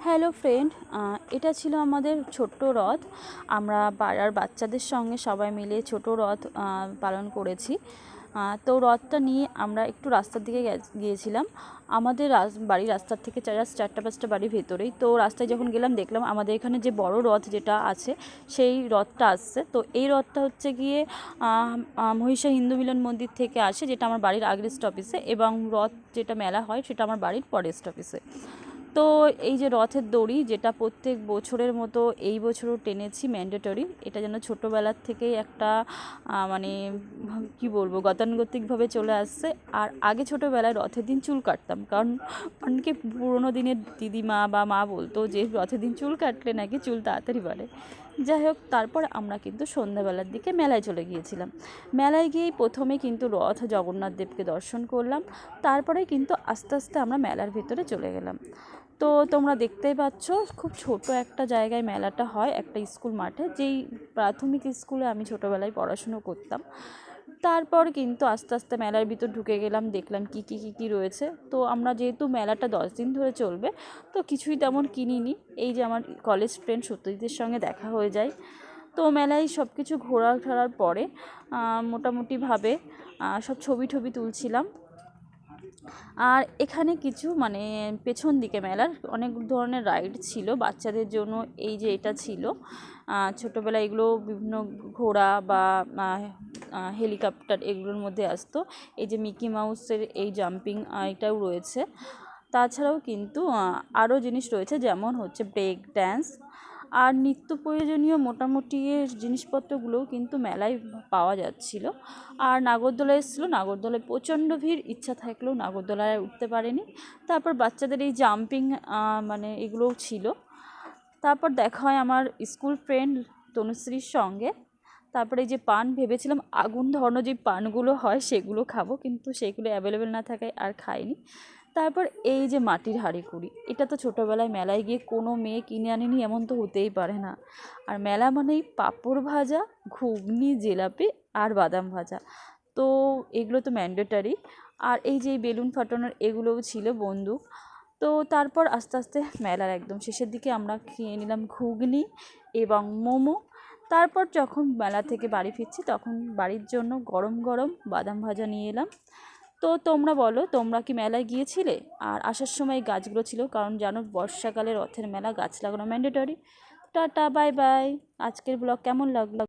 Hello friend, এটা ছিল আমাদের ছোট্ট রথ। আমরা পাড়ার বাচ্চাদের সঙ্গে সবাই মিলে ছোট রথ পালন করেছি। তো রথটা নিয়ে আমরা একটু রাস্তার দিকে গিয়েছিলাম। আমাদের বাড়ির রাস্তার থেকে জাস্ট 4-5টা বাড়ি ভেতরেই। তো রাস্তায় যখন গেলাম দেখলাম আমাদের এখানে যে বড় রথ যেটা আছে সেই রথটা আসছে। তো এই রথটা হচ্ছে গিয়ে মহিষা হিন্দু মিলন মন্দির থেকে আসে, যেটা আমার বাড়ির আগের স্টপেজে, এবং রথ যেটা মেলা হয় সেটা আমার বাড়ির পরের স্টপেজে। তো এই যে রথের দড়ি, যেটা প্রত্যেক বছরের মতো এই বছরও টেনেছি ম্যান্ডেটরি। এটা যেন ছোটোবেলার থেকেই একটা মানে কি বলবো, গতানুগতিকভাবে চলে আসছে। আর আগে ছোটোবেলায় রথের দিন চুল কাটতাম, কারণ অনেকে পুরোনো দিনের দিদিমা বা মা বলতো যে রথের দিন চুল কাটলে নাকি চুল তাড়াতাড়ি বাড়ে। যাই হোক, তারপর আমরা কিন্তু সন্ধ্যাবেলার দিকে মেলায় চলে গিয়েছিলাম। মেলায় গিয়েই প্রথমে কিন্তু রথ জগন্নাথ দেবকে দর্শন করলাম। তারপরে কিন্তু আস্তে আস্তে আমরা মেলার ভিতরে চলে গেলাম। তো তোমরা দেখতেই পাচ্ছ, খুব ছোট একটা জায়গায় মেলাটা হয়, একটা স্কুল মাঠে, যেই প্রাথমিক স্কুলে আমি ছোটোবেলায় পড়াশুনো করতাম। তারপর কিন্তু আস্তে আস্তে মেলার ভিতর ঢুকে গেলাম, দেখলাম কী রয়েছে। তো আমরা যেহেতু মেলাটা 10 দিন ধরে চলবে, তো কিছুই তেমন কিনিনি। এই যে আমার কলেজ ফ্রেন্ড সত্যজিতের সঙ্গে দেখা হয়ে যায়। তো মেলায় সব কিছু ঘোরার পরে মোটামুটিভাবে সব ছবি তুলছিলাম। আর এখানে কিছু পেছন দিকে মেলার অনেক ধরনের রাইড ছিল বাচ্চাদের জন্য। এই যে এটা ছিল, ছোটোবেলায় এগুলো বিভিন্ন ঘোড়া বা হেলিকপ্টার এগুলোর মধ্যে আসতো। এই যে মিকি মাউসের এই জাম্পিং এটাও রয়েছে। তাছাড়াও কিন্তু আরও জিনিস রয়েছে, যেমন হচ্ছে ব্রেক ড্যান্স আর নিত্য প্রয়োজনীয় মোটামুটি জিনিসপত্রগুলোও কিন্তু মেলায় পাওয়া যাচ্ছিল। আর নাগরদোলা এসেছিলো, নাগরদোলায় প্রচণ্ড ভিড়, ইচ্ছা থাকলেও নাগরদোলায় উঠতে পারেনি। তারপর বাচ্চাদের এই জাম্পিং এগুলোও ছিল। তারপর দেখা হয় আমার স্কুল ফ্রেন্ড তনুশ্রীর সঙ্গে। তারপরে এই যে পান, ভেবেছিলাম আগুন ধরানো যে পানগুলো হয় সেগুলো খাবো, কিন্তু সেগুলো অ্যাভেলেবেল না থাকায় আর খাইনি। তারপর এই যে মাটির হাঁড়িকুড়ি, এটা তো ছোটোবেলায় মেলায় গিয়ে কোনো মেয়ে কিনে আনেনি এমন তো হতেই পারে না। আর মেলা মানেই পাঁপড় ভাজা, ঘুগনি, জিলাপি আর বাদাম ভাজা, তো এগুলো তো ম্যান্ডেটারি। আর এই যে বেলুন ফাটানোর এগুলোও ছিল, বন্দুক। তো তারপর আস্তে আস্তে মেলার একদম শেষের দিকে আমরা খেয়ে নিলাম ঘুগনি এবং মোমো। তারপর যখন মেলা থেকে বাড়ি ফিরছি, তখন বাড়ির জন্য গরম গরম বাদাম ভাজা নিয়ে এলাম। তো তোমরা বলো, তোমরা কি মেলায় গিয়েছিলে? আর আসার সময় গাছগুলো ছিল, কারণ জানো বর্ষাকালে রথের মেলা, গাছ লাগানো ম্যান্ডেটরি। Tata, bye bye. আজকের ব্লগ কেমন লাগলো?